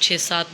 6-7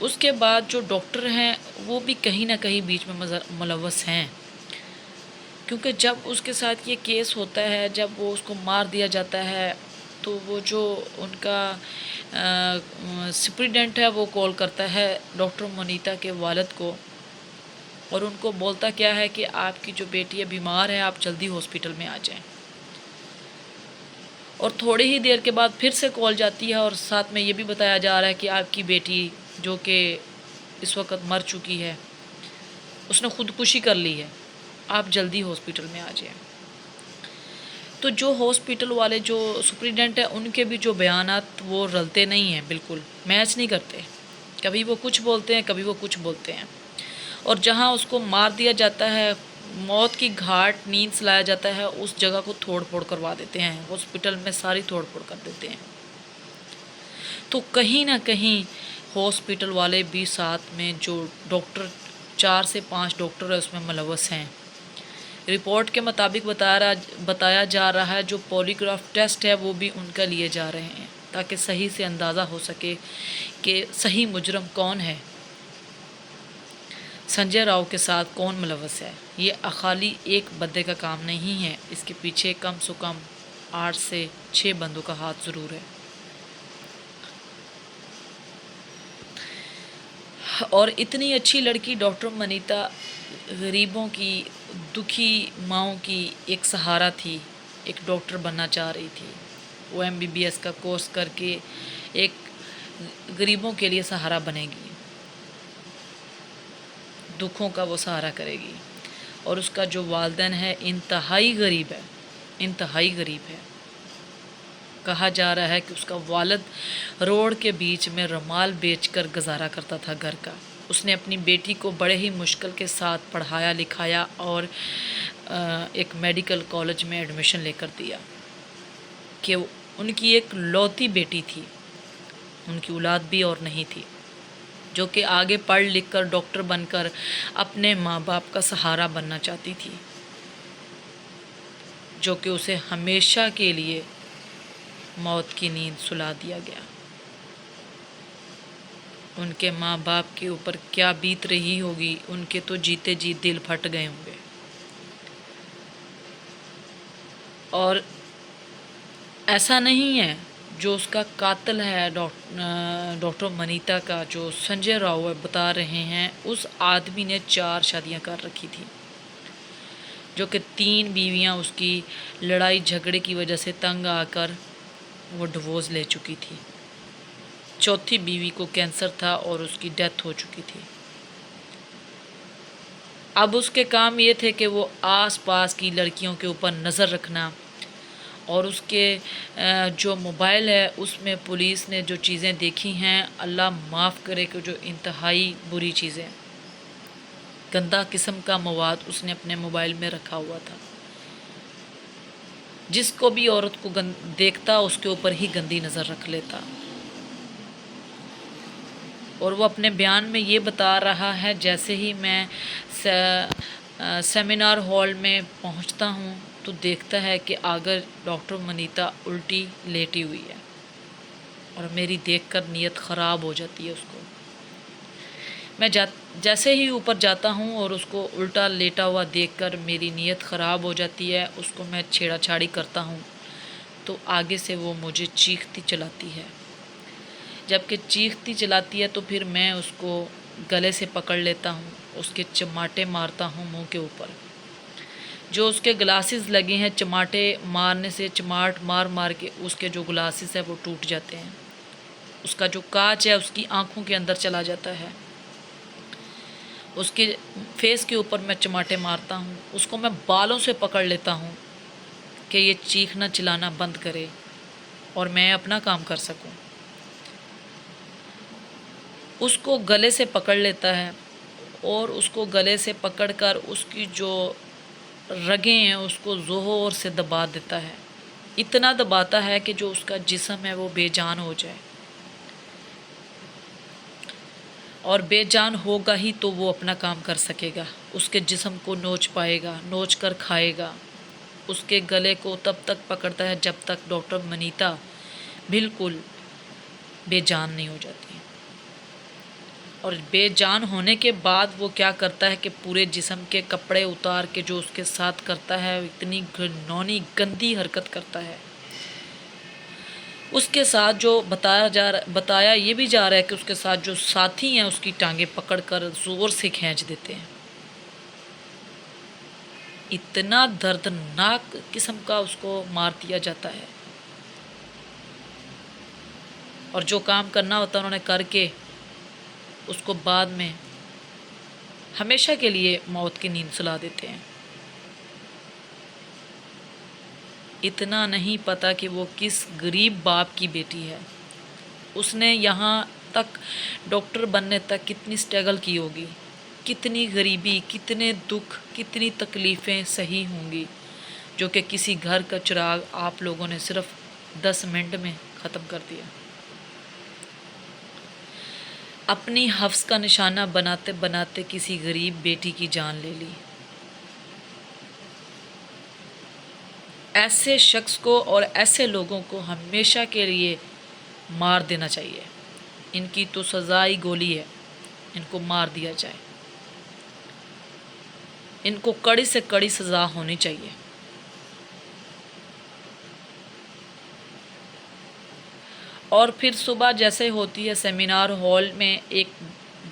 اس کے بعد جو ڈاکٹر ہیں وہ بھی کہیں نہ کہیں بیچ میں ملوث ہیں، کیونکہ جب اس کے ساتھ یہ کیس ہوتا ہے، جب وہ اس کو مار دیا جاتا ہے، تو وہ جو ان کا سپریڈنٹ ہے وہ کال کرتا ہے ڈاکٹر منیتا کے والد کو، اور ان کو بولتا کیا ہے کہ آپ کی جو بیٹی ہے بیمار ہے، آپ جلدی ہاسپٹل میں آ جائیں۔ اور تھوڑی ہی دیر کے بعد پھر سے کال جاتی ہے، اور ساتھ میں یہ بھی بتایا جا رہا ہے کہ آپ کی بیٹی جو کہ اس وقت مر چکی ہے، اس نے خودکشی کر لی ہے، آپ جلدی ہاسپٹل میں آ جائیں۔ تو جو ہاسپٹل والے جو سپریڈنٹ ہیں ان کے بھی جو بیانات وہ رلتے نہیں ہیں، بالکل میچ نہیں کرتے، کبھی وہ کچھ بولتے ہیں، کبھی وہ کچھ بولتے ہیں۔ اور جہاں اس کو مار دیا جاتا ہے، موت کی گھاٹ نیند سلایا جاتا ہے، اس جگہ کو توڑ پھوڑ کروا دیتے ہیں، ہاسپٹل میں ساری توڑ پھوڑ کر دیتے ہیں۔ تو کہیں نہ کہیں ہاسپٹل والے بھی ساتھ میں جو ڈاکٹر 4 سے 5 ڈاکٹر ہیں اس میں ملوث ہیں۔ رپورٹ کے مطابق بتایا جا رہا ہے جو پولیگراف ٹیسٹ ہے وہ بھی ان کا لیے جا رہے ہیں، تاکہ صحیح سے اندازہ ہو سکے کہ صحیح مجرم کون ہے، سنجے راؤ کے ساتھ کون ملوث ہے۔ یہ خالی ایک بندے کا کام نہیں ہے، اس کے پیچھے کم سے کم 8 سے 6 بندوں کا ہاتھ ضرور ہے۔ اور اتنی اچھی لڑکی ڈاکٹر منیتا غریبوں کی، دکھی ماؤں کی ایک سہارا تھی، ایک ڈاکٹر بننا چاہ رہی تھی۔ وہ MBBS کا کورس کر کے ایک غریبوں کے لیے سہارا بنے گی، دکھوں کا وہ سہارا کرے گی۔ اور اس کا جو والدین ہے انتہائی غریب ہے، انتہائی غریب ہے۔ کہا جا رہا ہے کہ اس کا والد روڈ کے بیچ میں رومال بیچ کر گزارا کرتا تھا گھر کا۔ اس نے اپنی بیٹی کو بڑے ہی مشکل کے ساتھ پڑھایا لکھایا اور ایک میڈیکل کالج میں ایڈمیشن لے کر دیا، کہ ان کی ایک لوتی بیٹی تھی، ان کی اولاد بھی اور نہیں تھی، جو کہ آگے پڑھ لکھ کر ڈاکٹر بن کر اپنے ماں باپ کا سہارا بننا چاہتی تھی، جو کہ اسے ہمیشہ کے لیے موت کی نیند سلا دیا گیا۔ ان کے ماں باپ کے اوپر کیا بیت رہی ہوگی، ان کے تو جیتے جی دل پھٹ گئے ہوں گے۔ اور ایسا نہیں ہے، جو اس کا قاتل ہے ڈاکٹر منیتا کا، جو سنجے راؤ بتا رہے ہیں، اس آدمی نے 4 شادیاں کر رکھی تھی، جو کہ 3 بیویاں اس کی لڑائی جھگڑے کی وجہ سے تنگ آ کر وہ ڈیورس لے چکی تھی۔ 4تھی بیوی کو کینسر تھا اور اس کی ڈیتھ ہو چکی تھی۔ اب اس کے کام یہ تھے کہ وہ آس پاس کی لڑکیوں کے اوپر نظر رکھنا، اور اس کے جو موبائل ہے اس میں پولیس نے جو چیزیں دیکھی ہیں، اللہ معاف کرے کہ جو انتہائی بری چیزیں، گندا قسم کا مواد اس نے اپنے موبائل میں رکھا ہوا تھا۔ جس کو بھی عورت کو دیکھتا اس کے اوپر ہی گندی نظر رکھ لیتا۔ اور وہ اپنے بیان میں یہ بتا رہا ہے، جیسے ہی میں سیمینار ہال میں پہنچتا ہوں تو دیکھتا ہے کہ آگر ڈاکٹر منیتا الٹی لیٹی ہوئی ہے، اور میری دیکھ کر نیت خراب ہو جاتی ہے اس کو۔ میں جیسے ہی اوپر جاتا ہوں اور اس کو الٹا لیٹا ہوا دیکھ کر میری نیت خراب ہو جاتی ہے، اس کو میں چھیڑا چھاڑی کرتا ہوں تو آگے سے وہ مجھے چیختی چلاتی ہے۔ جب کہ چیختی چلاتی ہے تو پھر میں اس کو گلے سے پکڑ لیتا ہوں، اس کے چماٹے مارتا ہوں منہ کے اوپر۔ جو اس کے گلاسز لگے ہیں، چماٹے مارنے سے چماٹ مار مار کے اس کے جو گلاسز ہیں وہ ٹوٹ جاتے ہیں، اس کا جو کانچ ہے اس کی آنکھوں کے اندر چلا جاتا ہے۔ اس کے فیس کے اوپر میں چماٹے مارتا ہوں، اس کو میں بالوں سے پکڑ لیتا ہوں کہ یہ چیخنا چلانا بند کرے اور میں اپنا کام کر سکوں۔ اس کو گلے سے پکڑ لیتا ہے، اور اس کو گلے سے پکڑ کر اس کی جو رگیں ہیں اس کو زور سے دبا دیتا ہے، اتنا دباتا ہے کہ جو اس کا جسم ہے وہ بے جان ہو جائے، اور بے جان ہوگا ہی تو وہ اپنا کام کر سکے گا، اس کے جسم کو نوچ پائے گا، نوچ کر کھائے گا۔ اس کے گلے کو تب تک پکڑتا ہے جب تک ڈاکٹر منیتا بالکل بے جان نہیں ہو جاتی۔ اور بے جان ہونے کے بعد وہ کیا کرتا ہے کہ پورے جسم کے کپڑے اتار کے جو اس کے ساتھ کرتا ہے، اتنی گھنونی گندی حرکت کرتا ہے۔ اس کے ساتھ جو بتایا یہ بھی جا رہا ہے کہ اس کے ساتھ جو ساتھی ہیں اس کی ٹانگیں پکڑ کر زور سے کھینچ دیتے ہیں۔ اتنا دردناک قسم کا اس کو مار دیا جاتا ہے، اور جو کام کرنا ہوتا ہے انہوں نے کر کے اس کو بعد میں ہمیشہ کے لیے موت کی نیند سلا دیتے ہیں۔ اتنا نہیں پتہ کہ وہ کس غریب باپ کی بیٹی ہے، اس نے یہاں تک ڈاکٹر بننے تک کتنی سٹرگل کی ہوگی، کتنی غریبی، کتنے دکھ، کتنی تکلیفیں سہی ہوں گی، جو کہ کسی گھر کا چراغ آپ لوگوں نے صرف 10 منٹ میں ختم کر دیا۔ اپنی حفظ کا نشانہ بناتے بناتے کسی غریب بیٹی کی جان لے لی۔ ایسے شخص کو اور ایسے لوگوں کو ہمیشہ کے لیے مار دینا چاہیے۔ ان کی تو سزائی گولی ہے، ان کو مار دیا جائے، ان کو کڑی سے کڑی سزا ہونی چاہیے۔ اور پھر صبح جیسے ہوتی ہے سیمینار ہال میں ایک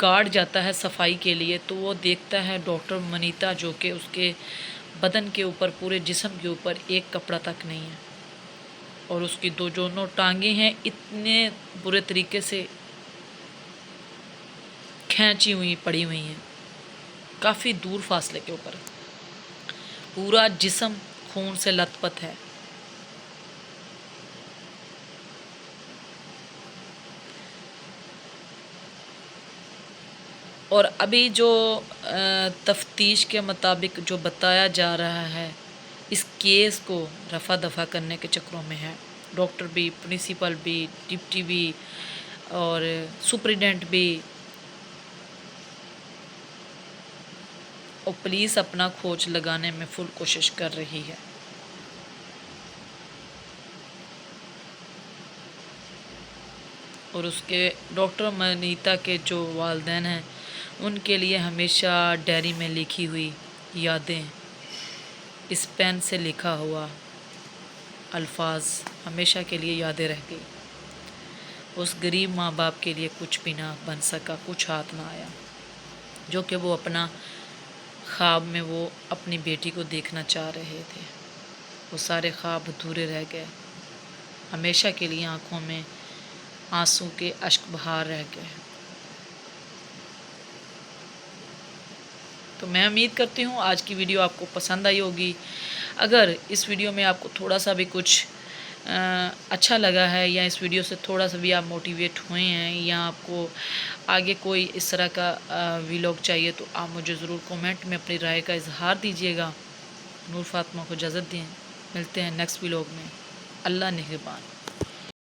گارڈ جاتا ہے صفائی کے لیے، تو وہ دیکھتا ہے ڈاکٹر منیتا جو کہ اس کے بدن کے اوپر، پورے جسم کے اوپر ایک کپڑا تک نہیں ہے، اور اس کی دونوں ٹانگیں ہیں اتنے برے طریقے سے کھینچی ہوئی پڑی ہوئی ہیں، کافی دور فاصلے کے اوپر، پورا جسم خون سے لت پت ہے۔ اور ابھی جو تفتیش کے مطابق جو بتایا جا رہا ہے، اس کیس کو رفع دفع کرنے کے چکروں میں ہے، ڈاکٹر بھی، پرنسپل بھی، ڈپٹی بھی اور سپرنٹینڈنٹ بھی، اور پولیس اپنا کھوج لگانے میں فل کوشش کر رہی ہے۔ اور اس کے ڈاکٹر منیتا کے جو والدین ہیں، ان کے لیے ہمیشہ ڈائری میں لکھی ہوئی یادیں، اس پین سے لکھا ہوا الفاظ ہمیشہ کے لیے یادیں رہ گئی۔ اس غریب ماں باپ کے لیے کچھ بھی نہ بن سکا، کچھ ہاتھ نہ آیا، جو کہ وہ اپنا خواب میں وہ اپنی بیٹی کو دیکھنا چاہ رہے تھے، وہ سارے خواب ادھورے رہ گئے، ہمیشہ کے لیے آنکھوں میں آنسوں کے اشک بہار رہ گئے۔ تو میں امید کرتی ہوں آج کی ویڈیو آپ کو پسند آئی ہوگی۔ اگر اس ویڈیو میں آپ کو تھوڑا سا بھی کچھ اچھا لگا ہے، یا اس ویڈیو سے تھوڑا سا بھی آپ موٹیویٹ ہوئے ہیں، یا آپ کو آگے کوئی اس طرح کا ویلاگ چاہیے، تو آپ مجھے ضرور کومنٹ میں اپنی رائے کا اظہار دیجیے گا۔ نور فاطمہ کو اجازت دیں، ملتے ہیں نیکسٹ ویلاگ میں۔ اللہ نگہبان۔